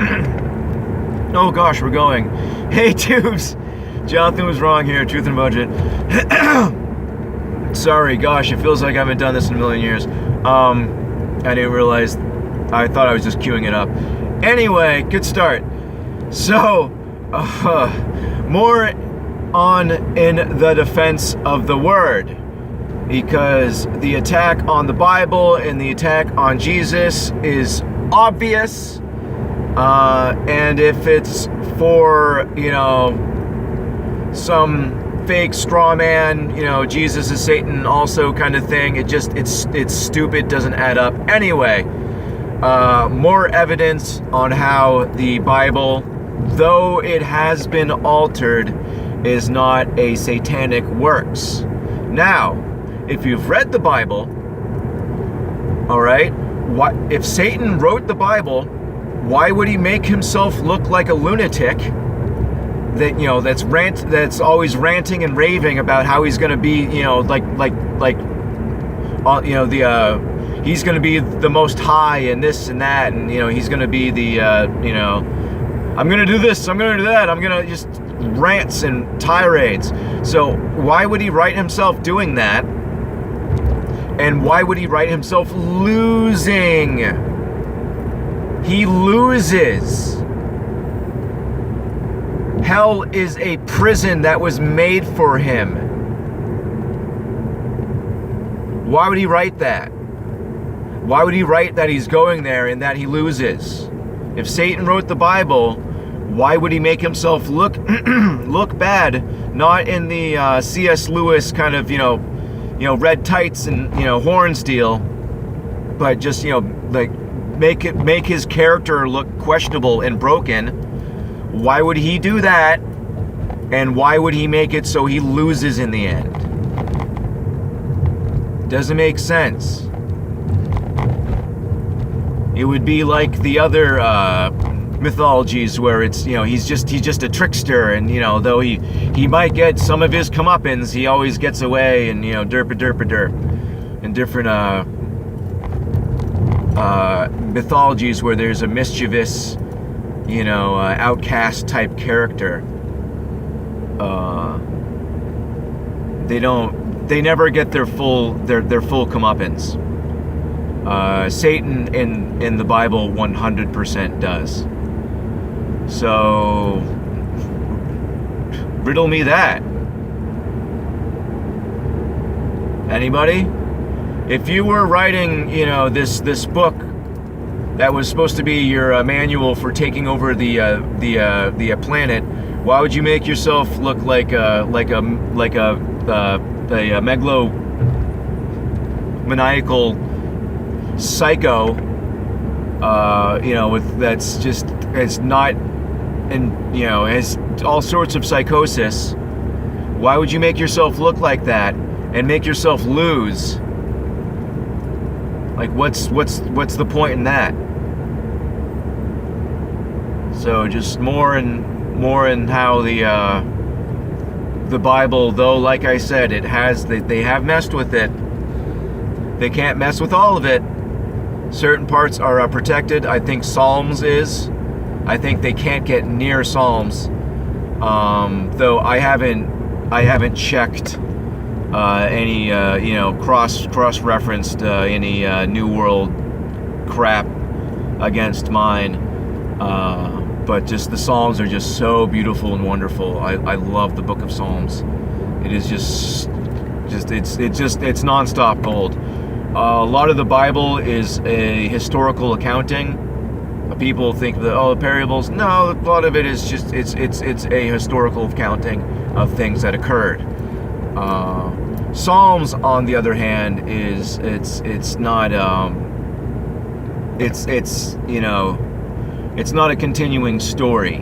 Oh gosh, we're going. Hey tubes, Jonathan was wrong here. Truth and budget. Sorry, gosh, it feels like I haven't done this in a million years. I didn't realize. I thought I was just queuing it up. Anyway, good start. So, more on in the defense of the word, because the attack on the Bible and the attack on Jesus is obvious. And if it's for, some fake straw man, Jesus is Satan also kind of thing, it's stupid, doesn't add up. Anyway, more evidence on how the Bible, though it has been altered, is not a satanic works. Now, if you've read the Bible, all right, if Satan wrote the Bible, why would he make himself look like a lunatic that's always ranting and raving about how he's going to be, he's going to be the most high and this and that, and he's going to be the I'm going to do this, I'm going to do that, I'm going to just rants and tirades. So why would he write himself doing that? And why would he write himself losing? He loses. Hell is a prison that was made for him. Why would he write that? Why would he write that he's going there and that he loses? If Satan wrote the Bible, why would he make himself look look bad? Not in the C.S. Lewis kind of red tights and horns deal, but just make his character look questionable and broken. Why would he do that? And why would he make it so he loses in the end? Doesn't make sense. It would be like the other mythologies where it's he's just a trickster, and though he might get some of his comeuppance, he always gets away, and derp and different mythologies where there's a mischievous outcast type character. They never get their full comeuppance. Satan in the Bible 100% does. So riddle me that. Anybody? If you were writing, this book that was supposed to be your manual for taking over the planet, why would you make yourself look like a megalomaniacal psycho? That's just, it's not, and has all sorts of psychosis. Why would you make yourself look like that and make yourself lose? Like, what's the point in that? So just more in how the Bible, though, like I said, they have messed with it. They can't mess with all of it. Certain parts are protected. I think Psalms is. I think they can't get near Psalms. Though I haven't checked any cross-referenced any New World crap against mine. But just the Psalms are just so beautiful and wonderful. I love the Book of Psalms. It is it's non-stop gold. A lot of the Bible is a historical accounting. People think that parables. No, a lot of it is just it's a historical accounting of things that occurred. Psalms, on the other hand, it's not a continuing story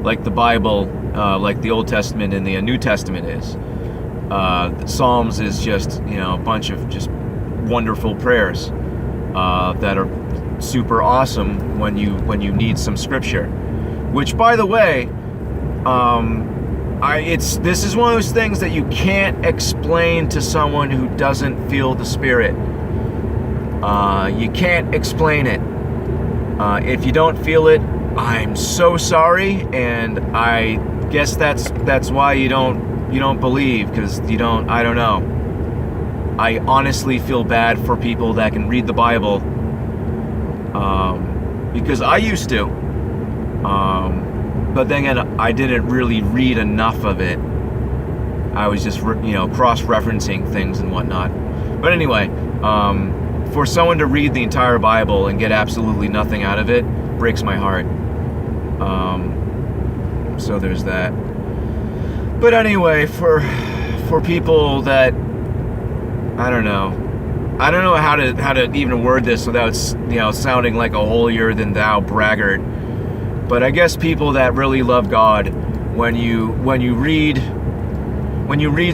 like the Bible, like the Old Testament and the New Testament is. The Psalms is just a bunch of just wonderful prayers that are super awesome when you need some scripture. Which, by the way, this is one of those things that you can't explain to someone who doesn't feel the Spirit. You can't explain it. If you don't feel it, I'm so sorry, and I guess that's why you don't believe, because you don't. I don't know. I honestly feel bad for people that can read the Bible, because I used to, but then again, I didn't really read enough of it. I was just cross-referencing things and whatnot. But anyway, for someone to read the entire Bible and get absolutely nothing out of it breaks my heart. So there's that. But anyway, for people that I don't know how to even word this without sounding like a holier than thou braggart. But I guess people that really love God, when you read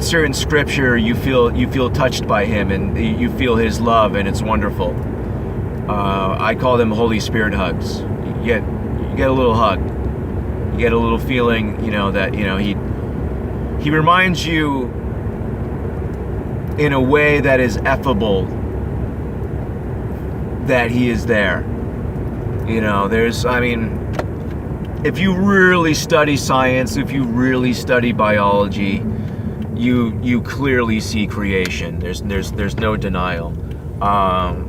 certain scripture, you feel touched by Him, and you feel His love, and it's wonderful. I call them Holy Spirit hugs. You get a little hug. You get a little feeling, that He reminds you in a way that is effable that He is there. If you really study science, if you really study biology, you clearly see creation. There's no denial.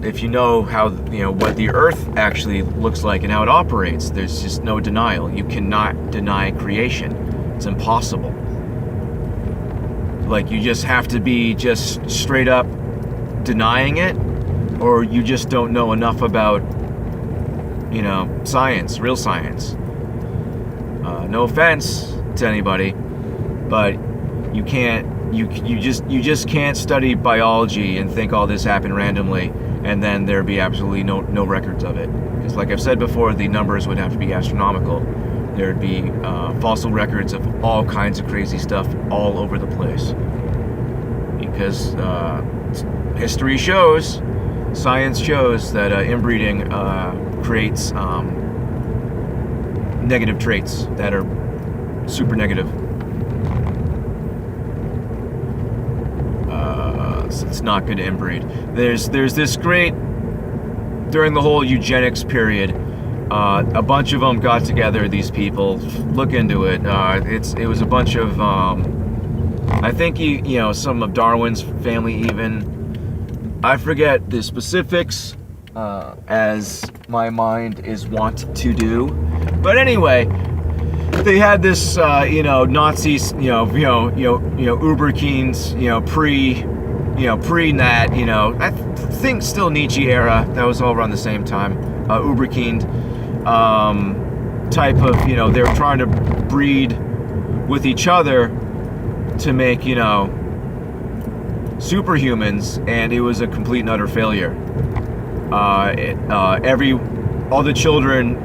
If you know how what the Earth actually looks like and how it operates, there's just no denial. You cannot deny creation. It's impossible. Like, you just have to be just straight up denying it, or you just don't know enough about science, real science. No offense to anybody, but you just can't study biology and think all this happened randomly and then there be absolutely no records of it. Because like I've said before, the numbers would have to be astronomical. There'd be fossil records of all kinds of crazy stuff all over the place. Because history shows, science shows that inbreeding creates negative traits that are super negative. So it's not good to inbreed. There's this great, during the whole eugenics period, a bunch of them got together, these people. Look into it. It was a bunch of, I think some of Darwin's family even. I forget the specifics, as my mind is wont to do. But anyway, they had this, Nazis, Uberkeens, pre-Nat, I think still Nietzsche era. That was all around the same time. Uberkeen type of, they were trying to breed with each other to make, superhumans, and it was a complete and utter failure. All the children,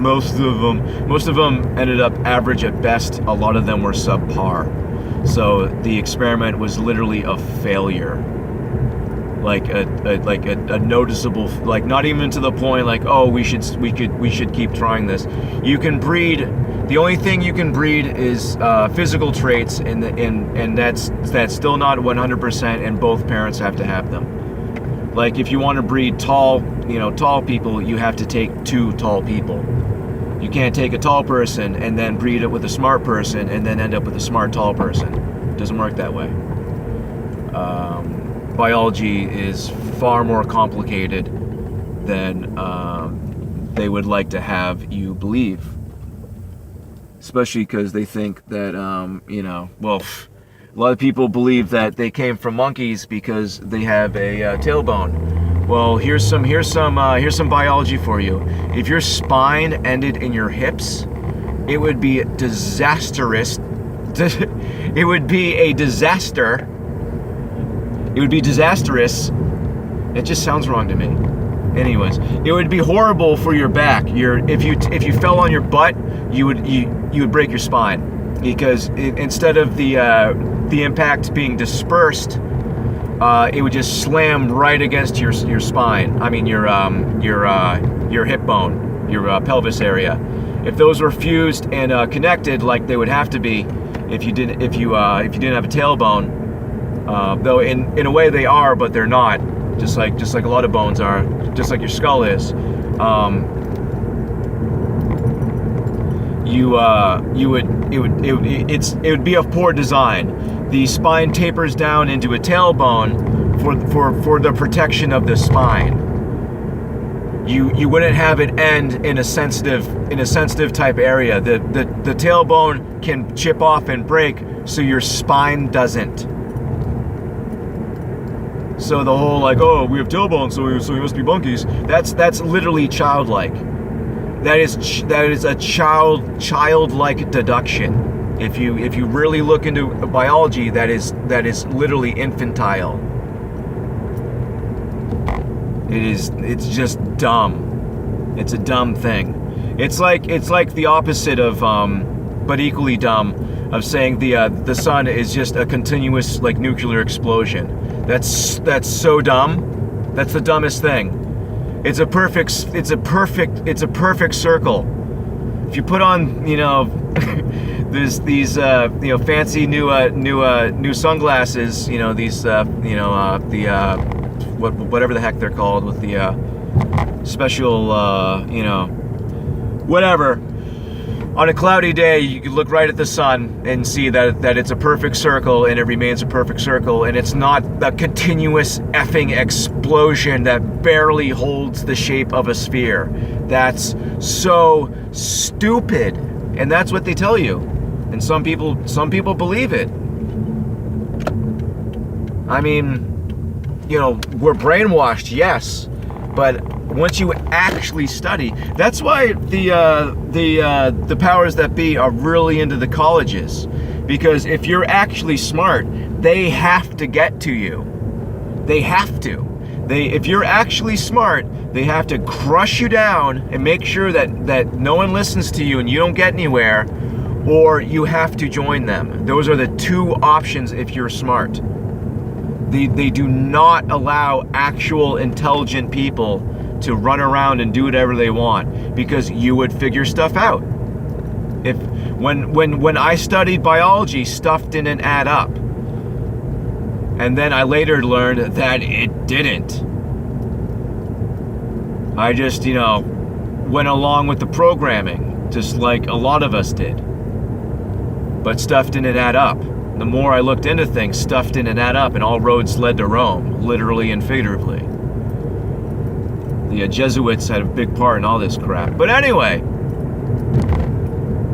most of them ended up average at best. A lot of them were subpar. So the experiment was literally a failure. Like a noticeable, not even to the point we should keep trying this. You can breed. The only thing you can breed is physical traits, and that's still not 100%, and both parents have to have them. Like, if you want to breed tall people, you have to take two tall people. You can't take a tall person and then breed it with a smart person and then end up with a smart tall person. It doesn't work that way. Biology is far more complicated than they would like to have you believe. Especially because they think that, a lot of people believe that they came from monkeys because they have a tailbone. Well, here's some biology for you. If your spine ended in your hips, it would be disastrous. It would be a disaster. It would be disastrous. It just sounds wrong to me. Anyways, it would be horrible for your back. If you fell on your butt, you would break your spine, because instead of the impact being dispersed, it would just slam right against your spine. I mean your hip bone, your pelvis area. If those were fused and connected like they would have to be, if you didn't have a tailbone, though in a way they are, but they're not. Just like a lot of bones are, just like your skull is. it would be of poor design. The spine tapers down into a tailbone for the protection of the spine. You wouldn't have it end in a sensitive type area. The tailbone can chip off and break, so your spine doesn't. So the whole like, oh, we have tailbones, so we must be monkeys. That's literally childlike. That is a childlike deduction. If you really look into biology, that is literally infantile. It's just dumb. It's a dumb thing. It's like the opposite of but equally dumb of saying the sun is just a continuous like nuclear explosion. That's so dumb. That's the dumbest thing. It's a perfect circle. If you put on, there's these fancy new sunglasses, these whatever the heck they're called, with the special whatever. On a cloudy day, you can look right at the sun and see that it's a perfect circle, and it remains a perfect circle, and it's not a continuous effing explosion that barely holds the shape of a sphere. That's so stupid, and that's what they tell you, and some people believe it. I mean, we're brainwashed, yes, but once you actually study, that's why the powers that be are really into the colleges, because if you're actually smart, they have to get to you. They have to. If you're actually smart, they have to crush you down and make sure that no one listens to you and you don't get anywhere, or you have to join them. Those are the two options if you're smart. They do not allow actual intelligent people to run around and do whatever they want, because you would figure stuff out. When I studied biology, stuff didn't add up. And then I later learned that it didn't. I just, went along with the programming, just like a lot of us did. But stuff didn't add up. The more I looked into things, stuff didn't add up, and all roads led to Rome, literally and figuratively. The Jesuits had a big part in all this crap. But anyway,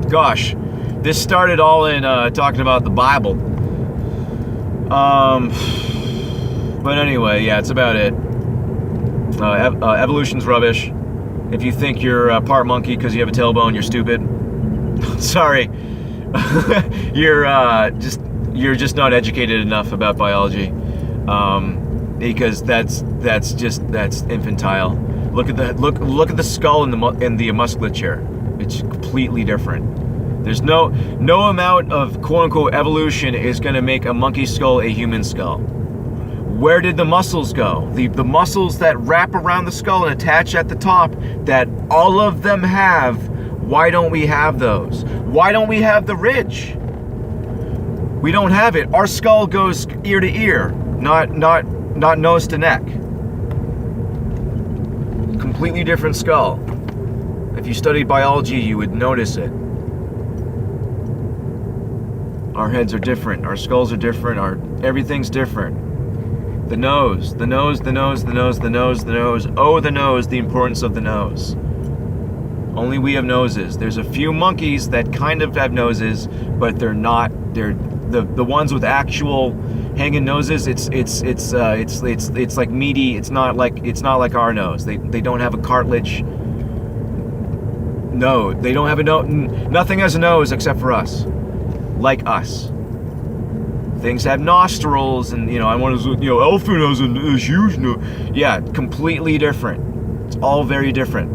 gosh, this started all in talking about the Bible. But anyway, yeah, it's about it. Evolution's rubbish. If you think you're part monkey because you have a tailbone, you're stupid. Sorry. You're just not educated enough about biology, because that's infantile. Look at the skull and the musculature. It's completely different. There's no amount of quote unquote evolution is going to make a monkey skull a human skull. Where did the muscles go? The muscles that wrap around the skull and attach at the top, that all of them have. Why don't we have those? Why don't we have the ridge? We don't have it. Our skull goes ear to ear, not nose to neck. Completely different skull. If you studied biology, you would notice it. Our heads are different. Our skulls are different. Everything's different. The nose. Oh, the nose, the importance of the nose. Only we have noses. There's a few monkeys that kind of have noses, but they're not. They're the ones with actual hanging noses. It's like meaty. It's not like our nose. They don't have a cartilage. No, they don't have a nose. Nothing has a nose except for us. Like us. Things have nostrils, and I want to. Elephant has a huge nose. Yeah, completely different. It's all very different.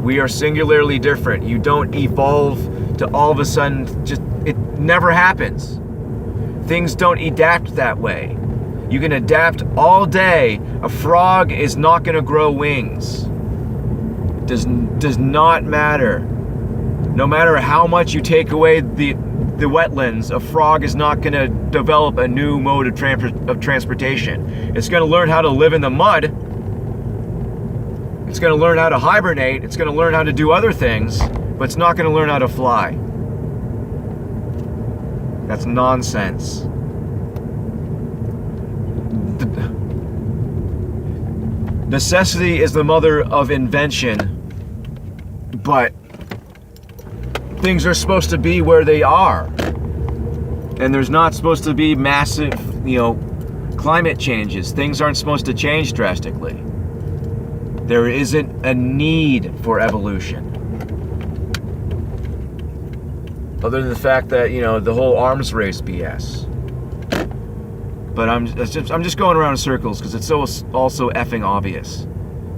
We are singularly different. You don't evolve to all of a sudden, it never happens. Things don't adapt that way. You can adapt all day. A frog is not going to grow wings. Does not matter. No matter how much you take away the wetlands, a frog is not going to develop a new mode of transportation. It's going to learn how to live in the mud. It's going to learn how to hibernate. It's going to learn how to do other things, but it's not going to learn how to fly. That's nonsense. Necessity is the mother of invention, but things are supposed to be where they are. And there's not supposed to be massive, climate changes. Things aren't supposed to change drastically. There isn't a need for evolution. Other than the fact that, the whole arms race BS. But I'm just going around in circles because it's also effing obvious.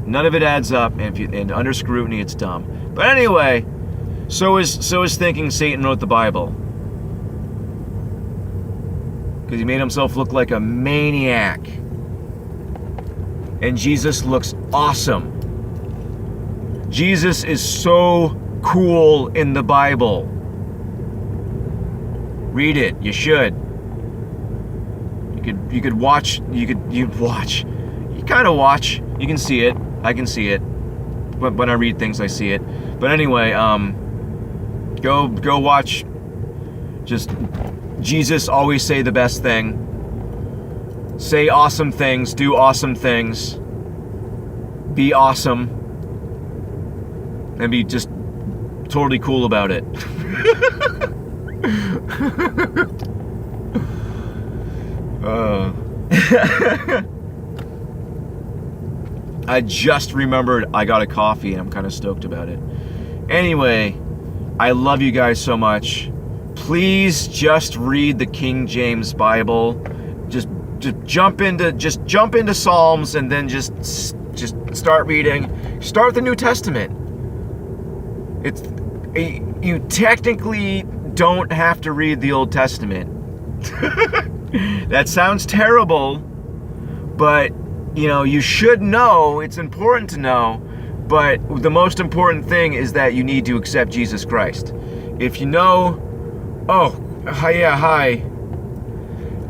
None of it adds up, and under scrutiny, it's dumb. But anyway, so is thinking Satan wrote the Bible, because he made himself look like a maniac, and Jesus looks awesome. Jesus is so cool in the Bible. Read it. You should. You could watch. You kind of watch. You can see it. I can see it. But when I read things, I see it. But anyway, go watch. Just Jesus always say the best thing. Say awesome things. Do awesome things. Be awesome. And be just totally cool about it. I just remembered I got a coffee and I'm kind of stoked about it. Anyway, I love you guys so much. Please just read the King James Bible. Just jump into Psalms and then just start reading. Start the New Testament. You technically don't have to read the Old Testament. That sounds terrible, but you should know. It's important to know, but the most important thing is that you need to accept Jesus Christ. If you know, hi.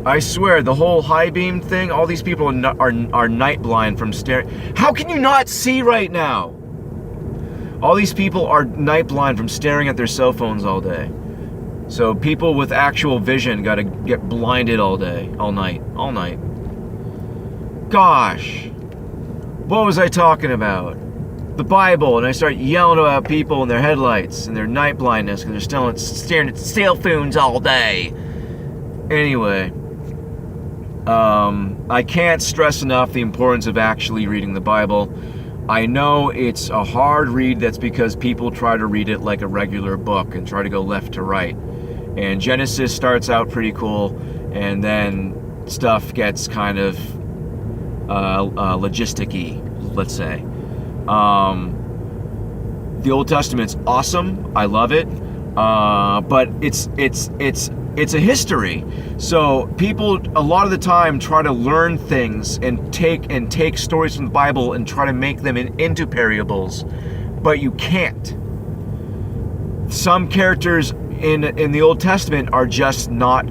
I swear, the whole high beam thing, all these people are night blind from staring. How can you not see right now? All these people are night blind from staring at their cell phones all day. So people with actual vision gotta get blinded all day, all night. Gosh, what was I talking about? The Bible, and I start yelling about people and their headlights and their night blindness because they're still staring at cell phones all day. Anyway, I can't stress enough the importance of actually reading the Bible. I know it's a hard read. That's because people try to read it like a regular book and try to go left to right. And Genesis starts out pretty cool, and then stuff gets kind of logistic-y, let's say. The Old Testament's awesome. I love it. But it's a history. So people a lot of the time try to learn things and take stories from the Bible and try to make them into parables, but you can't. Some characters in the Old Testament are just not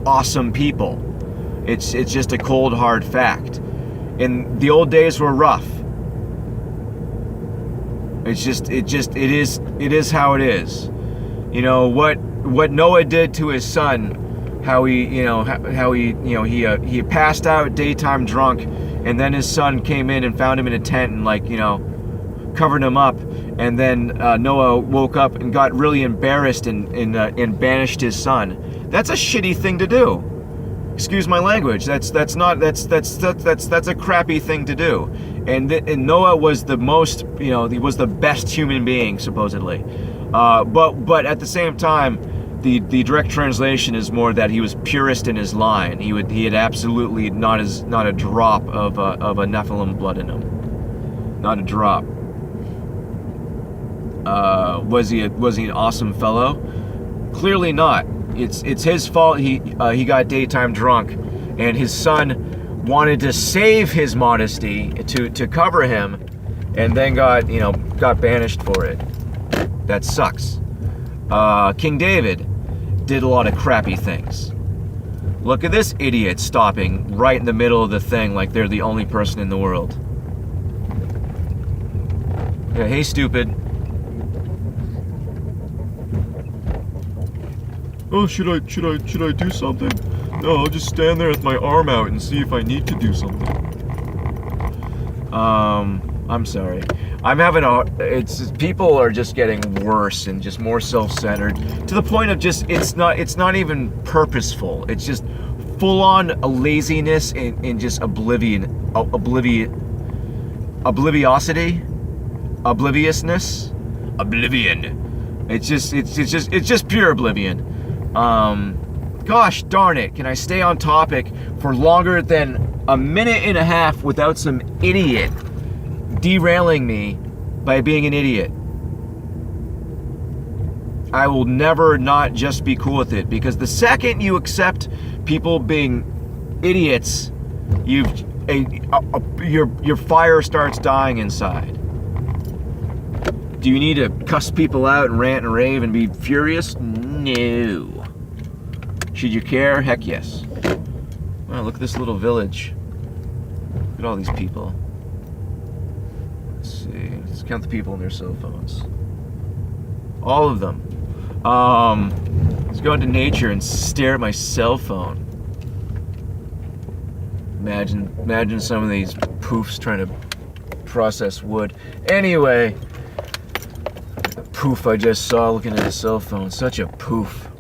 awesome people. It's just a cold hard fact. And the old days were rough. It is how it is. What Noah did to his son, how he passed out daytime drunk, and then his son came in and found him in a tent and covered him up, and then Noah woke up and got really embarrassed and banished his son. That's a shitty thing to do. Excuse my language. That's a crappy thing to do. And Noah was the most, he was the best human being supposedly. But at the same time, the direct translation is more that he was purest in his line. He had absolutely not a drop of a Nephilim blood in him. Not a drop. Was he an awesome fellow? Clearly not. It's his fault. He got daytime drunk, and his son wanted to save his modesty to cover him, and then got banished for it. That sucks. King David did a lot of crappy things. Look at this idiot stopping right in the middle of the thing like they're the only person in the world. Yeah, hey, stupid. Oh, should I do something? No, I'll just stand there with my arm out and see if I need to do something. I'm sorry. It's people are just getting worse and just more self-centered to the point of just it's not even purposeful. It's just full-on laziness and just obliviousness, oblivion. It's just pure oblivion. Gosh darn it, can I stay on topic for longer than a minute and a half without some idiot derailing me by being an idiot? I will never not just be cool with it, because the second you accept people being idiots, your fire starts dying inside. Do you need to cuss people out and rant and rave and be furious? No. Should you care? Heck yes. Wow, look at this little village. Look at all these people. Let's see. Let's count the people on their cell phones. All of them. Let's go into nature and stare at my cell phone. Imagine some of these poofs trying to process wood. Anyway, the poof I just saw looking at a cell phone. Such a poof.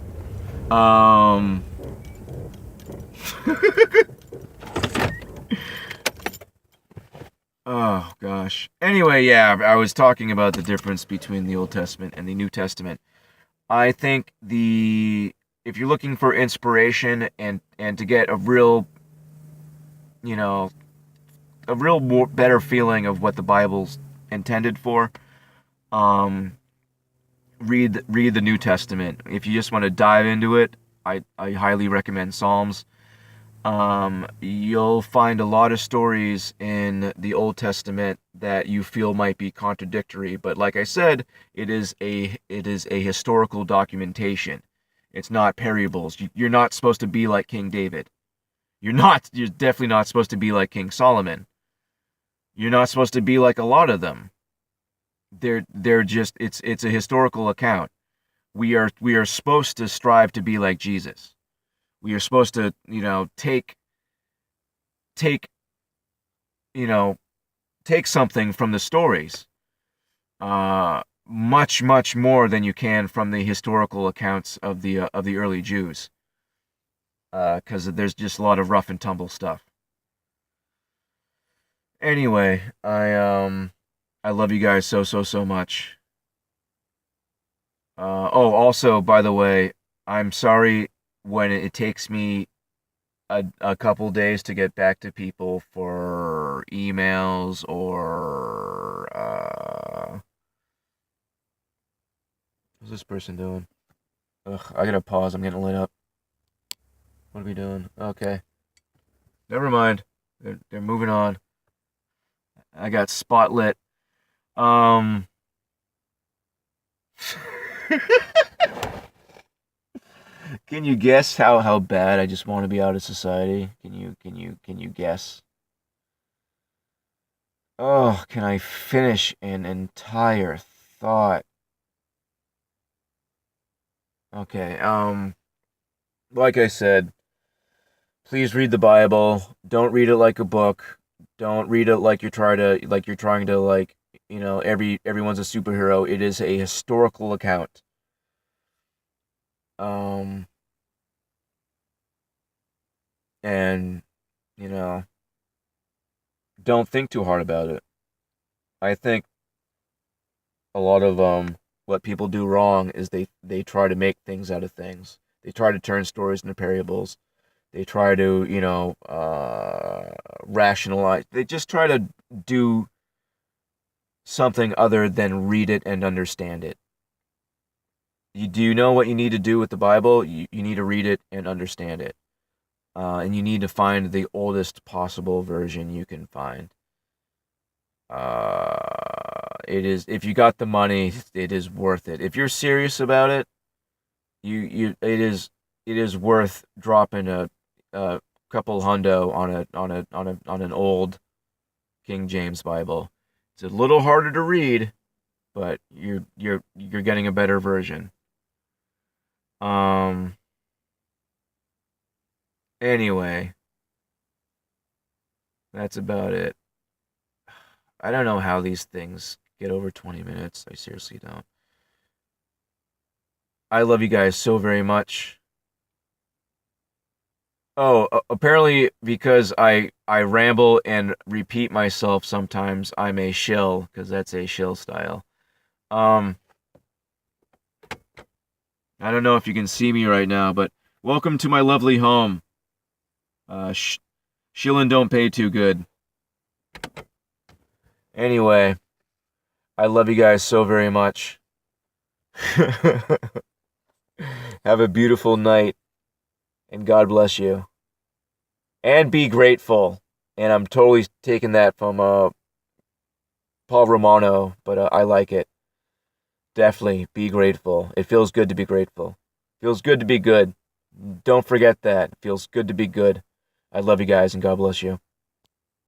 Oh gosh. Anyway, yeah, I was talking about the difference between the Old Testament and the New Testament. I think if you're looking for inspiration and to get a real, more better feeling of what the Bible's intended for, read the New Testament. If you just want to dive into it, I highly recommend Psalms. You'll find a lot of stories in the Old Testament that you feel might be contradictory, but like I said, it is a historical documentation. It's not parables. You're not supposed to be like King David. You're definitely not supposed to be like King Solomon. You're not supposed to be like a lot of them. They're just it's a historical account. We are supposed to strive to be like Jesus. We are supposed to, take something from the stories, much more than you can from the historical accounts of the early Jews, because there's just a lot of rough and tumble stuff. Anyway, I love you guys so much. Also, by the way, I'm sorry when it takes me a couple days to get back to people for emails or what's this person doing? Ugh, I gotta pause. I'm getting lit up. What are we doing? Okay, never mind. They're moving on. I got spotlit. Can you guess how bad I just want to be out of society? Can you guess? Oh, can I finish an entire thought? Okay, like I said, please read the Bible. Don't read it like a book. Don't read it like you're trying to everyone's a superhero. It is a historical account. Um and don't think too hard about it. I think a lot of what people do wrong is they try to make things out of things. They try to turn stories into parables. They try to rationalize. They just try to do something other than read it and understand it. Do you know what you need to do with the Bible? You need to read it and understand it. And you need to find the oldest possible version you can find. If you got the money, it is worth it. If you're serious about it, it is worth dropping a couple hundo on an old King James Bible. It's a little harder to read, but you're getting a better version. Um. Anyway, that's about it. I don't know how these things get over 20 minutes. I seriously don't. I love you guys so very much. Oh, apparently because I ramble and repeat myself sometimes, I'm a shill because that's a shill style. Um, I don't know if you can see me right now, but welcome to my lovely home. Shillin' don't pay too good. Anyway, I love you guys so very much. Have a beautiful night, and God bless you. And be grateful. And I'm totally taking that from Paul Romano, but I like it. Definitely be grateful. It feels good to be grateful. Feels good to be good. Don't forget that. It feels good to be good. I love you guys, and God bless you.